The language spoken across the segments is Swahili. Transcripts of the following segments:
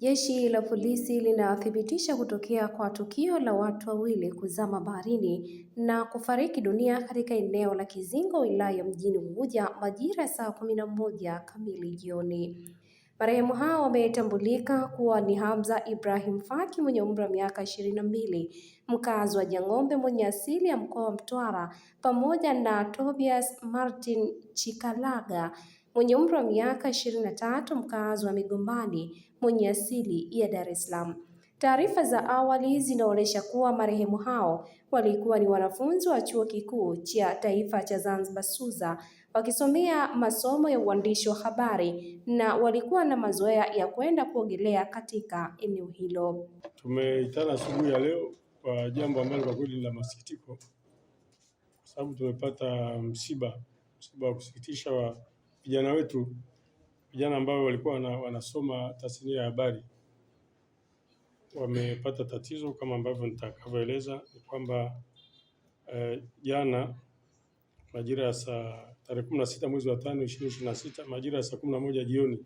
Jeshi la polisi linathibitisha kutokea kwa tukio la watu wawili kuzama baharini na kufariki dunia katika eneo la Kizingo, wilaya Mjini Unguja majira ya saa 11 kamili jioni. Marehemu hao wametambulika kuwa ni Hamza Ibrahim Faki mwenye umri wa miaka 22, mkazi wa Jang'ombe mwenye asili ya mkoa wa Mtwara, pamoja na Tobias Martin Chikalaga mwenye umri wa miaka 23, mkazi wa Migombani mwenye asili ya Dar es Salaam. Taarifa za awali zinaonyesha kuwa marehemu hao walikuwa ni wanafunzi wa Chuo Kikuu cha Taifa cha Zanzibar SUZA wakisomea masomo ya uandishi wa habari na walikuwa na mazoea ya kwenda kuogelea katika eneo hilo. Tumeitana asubuhi ya leo kwa jambo ambalo kwa kweli la masikitiko, kwa sababu tumepata msiba wa kusikitisha wa vijana wetu, vijana ambao walikuwa wanasoma tasnia ya habari. Wamepata tatizo kama ambavyo nitakavyoeleza. Ni kwamba jana majira ya tarehe 16 mwezi wa 5 2026 majira ya saa 11 jioni,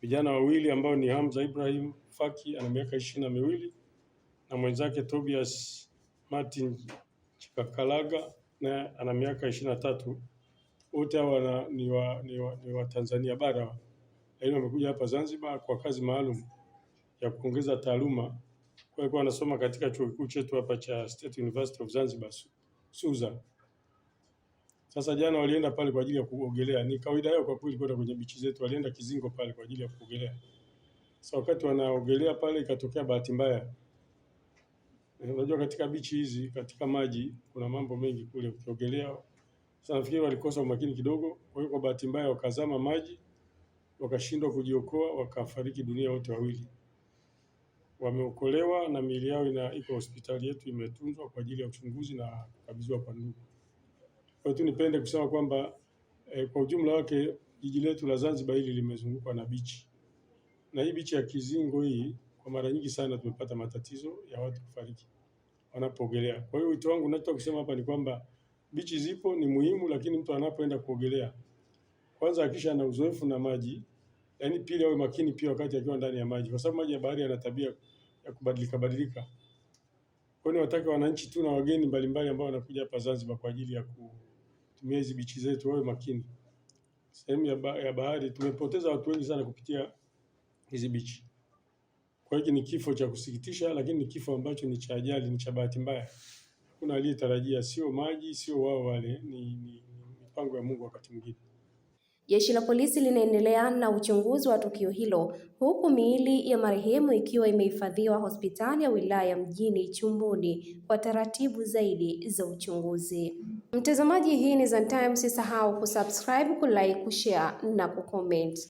vijana wawili ambao ni Hamza Ibrahim Faki ana miaka 22 na mwenzake Tobias Martin Chikalaga na ana miaka 23, wote hawa ni wa Tanzania bara, lakini wamekuja hapa Zanzibar kwa kazi maalum ya kuongeza taaluma. Kwa hiyo wanasoma katika chuo kikuu chetu hapa cha State University of Zanzibar SUZA. Sasa jana walienda pale kwa ajili ya kuogelea. Ni kawaida yao kwa kweli kwenda kwenye bichi zetu. Walienda Kizingo pale kwa ajili ya kuogelea. Sasa wakati wanaogelea pale ikatokea bahati mbaya. Unajua katika bichi hizi, katika maji kuna mambo mengi kule ukiogelea. Sasa nafikiri walikosa umakini kidogo, kwa hiyo kwa bahati mbaya wakazama maji, wakashindwa kujiokoa, wakafariki dunia wote wawili. Wameokolewa na miili yao iko hospitali yetu, imetunzwa kwa ajili ya uchunguzi na kukabidhiwa kwa ndugu. Kwa hiyo nipende kusema kwamba kwa ujumla wake jiji letu la Zanzibar hili limezungukwa na bichi. Na hii bichi ya Kizingo hii kwa mara nyingi sana tumepata matatizo ya watu kufariki wanapoogelea. Kwa hiyo wito wangu nataka kusema hapa ni kwamba bichi zipo ni muhimu, lakini mtu anapoenda kuogelea kwanza hakisha na uzoefu na maji, yaani pili awe makini pia wakati akiwa ndani ya maji, kwa sababu maji ya bahari yana tabia ya kubadilika. Kwa hiyo wataka wananchi tu na wageni mbalimbali ambao wanakuja hapa Zanzibar kwa ajili ya kutumia hizi bichi zetu wawe makini. Sehemu ya bahari tumepoteza watu wengi sana kupitia hizi bichi. Kwa hiyo ni kifo cha kusikitisha, lakini ni kifo ambacho ni cha ajali, ni cha bahati mbaya. Kuna aliyetarajia, sio maji, sio wao wale, ni mipango ya Mungu wakati mwingine. Jeshi la polisi linaendelea na uchunguzi wa tukio hilo, huku miili ya marehemu ikiwa imehifadhiwa hospitali ya wilaya Mjini Chumbuni kwa taratibu zaidi za uchunguzi. Mtazamaji, hii ni Zantime, usisahau kusubscribe, kulike, kushare na kucomment.